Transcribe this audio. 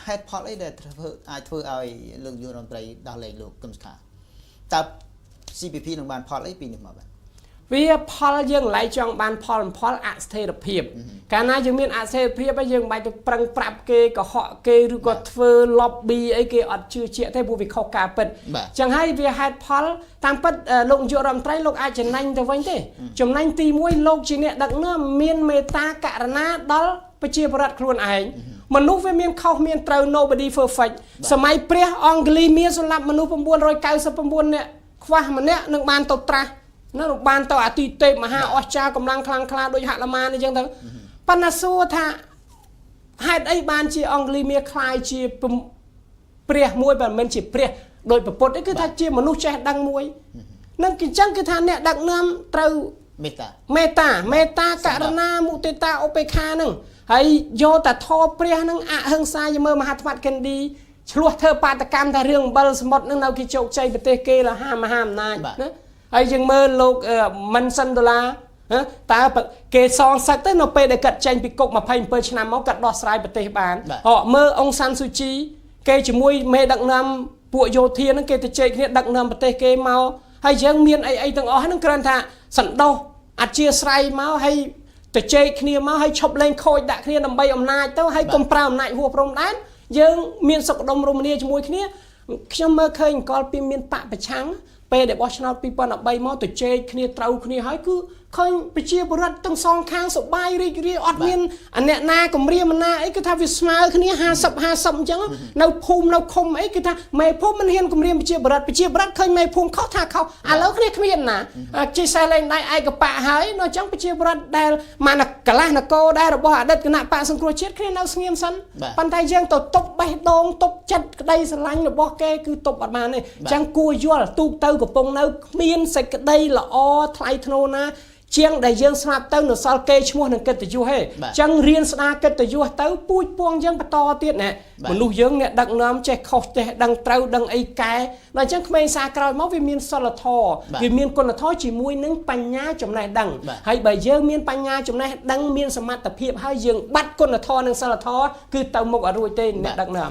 head pot អីដែលអាចធ្វើឲ្យលោកយុរដ្ឋមន្ត្រីដោះលែងលោកកឹមសុខាតើ CPP នឹងបានផលអីពីនេះមកបាទវាផលយើងឡៃចង់បានផលអស្ថិរភាពកាលណាយើងមានអស្ថិរភាពហើយយើងបាច់ទៅប្រឹងប្រាប់គេកុហកគេឬក៏ធ្វើ lobby អីគេអត់ជឿជាក់ទេព្រោះវាខុសការពិតចឹងហើយវាហេតុផលតាមពិតលោកនាយករដ្ឋមន្ត្រីលោកអាចចំណេញទៅវិញទេចំណេញទី1លោកជាអ្នកដឹកនាំមានមេត្តាករុណាដល់ប្រជាពលរដ្ឋខ្លួនឯងមនុស្សវាមានខុសមានត្រូវ nobody perfect សម័យព្រះអង្គលីមានសម្រាប់មនុស្ស999នាក់ខ្វះម្នាក់នឹងបានទៅត្រាស់នៅបានទៅអាទិទេពមហាអស្ចារ្យកម្លាំងខ្លាំងក្លាដូចហនុមានអញ្ចឹងទៅប៉ុន្តែសួរថាហេតុអីបានជាអង្គលីមានខ្លាយជាព្រះមួយបើមិនជាព្រះដោយប្រពុតគឺថាជាមនុស្សចេះដឹងមួយនឹងអញ្ចឹងគឺថាអ្នកដឹកនាំត្រូវមេត្តាករុណាមុទិតាឧបេក្ខានឹងហើយយកតែធម៌ព្រះនឹងអហិង្សាយមើលមហាថ្មកិនឌីឆ្លោះធ្វើបាតកម្មថារឿងអំបិលសមុទ្រនឹងនៅគេជោគជ័យប្រទេសគេលហាមហាអំណាចណាហើយយើងមើលលោកមិនសិនដុល្លារតើគេសងសឹកទៅនៅពេលដែលកាត់ចេញពីគុក27ឆ្នាំមកកាត់ដោះស្រាយប្រទេសបានមើលអង្សានស៊ូជីគេជាមួយមេដឹកនាំពួកយោធាហ្នឹងគេទៅជែកគ្នាដឹកនាំប្រទេសគេមកហើយយើងមានអីទាំងអស់ហ្នឹងគ្រាន់ថាសន្តោសអធិស្ឋានមកហើយទៅជែកគ្នាមកហើយឈប់លេងខូចដាក់គ្នាដើម្បីអំណាចទៅហើយកុំប្រើអំណាចហួសព្រំដែនយើងមានសុខដុមរមនាជាមួយគ្នាខ្ញុំមើលឃើញអង្គលពីមានបកប្រឆាំងពេលដែលបោះឆ្នោត2013មកទៅជែកគ្នាត្រូវគ្នាហើយគឺឃើញប្រជាពលរដ្ឋទាំងសងខាងសបាយរីករាយអត់មានអ្នកណាគម្រាមណាអីគឺថាវាស្មើគ្នា50អញ្ចឹងនៅភូមិនៅឃុំអីគឺថាមេភូមិមិនហ៊ានគម្រាមប្រជាពលរដ្ឋឃើញមេភូមិខុសថាខុសឥឡូវគ្នាគ្មានណាជិះសេះលេងដៃឯកបៈហើយនៅអញ្ចឹងប្រជាពលរដ្ឋដែលមកកលាស់នគរដែររបស់អតីតគណៈបកសង្គ្រោះជាតិគ្នានៅស្ងៀមសិនប៉ុន្តែយើងទៅតុបបេះដូងតុបចិត្តក្តីស្រឡាញ់របស់គេគឺតុបអត់បានទេអញ្ចឹងគួរយល់ទូកទៅកំពុងនៅគ្មានសេចក្តីល្អថ្លៃថ្នូរណាជាងដែលយើងស្រាប់ទៅនៅសល់គេឈ្មោះនឹងកិត្តិយសហេអញ្ចឹងរៀនស្ដារកិត្តិយសទៅពូជពងយើងបន្តទៀតណាមនុស្សយើងអ្នកដឹកនាំចេះខុសចេះដឹងត្រូវដឹងអីកែដល់អញ្ចឹងក្មេងសារក្រោយមកវាមានសិលធម៌វាមានគុណធម៌ជាមួយនឹងបញ្ញាចំណេះដឹងហើយបើយើងមានបញ្ញាចំណេះដឹងមានសមត្ថភាពហើយយើងបាត់គុណធម៌និងសិលធម៌គឺទៅមុខអត់រួចទេអ្នកដឹកនាំ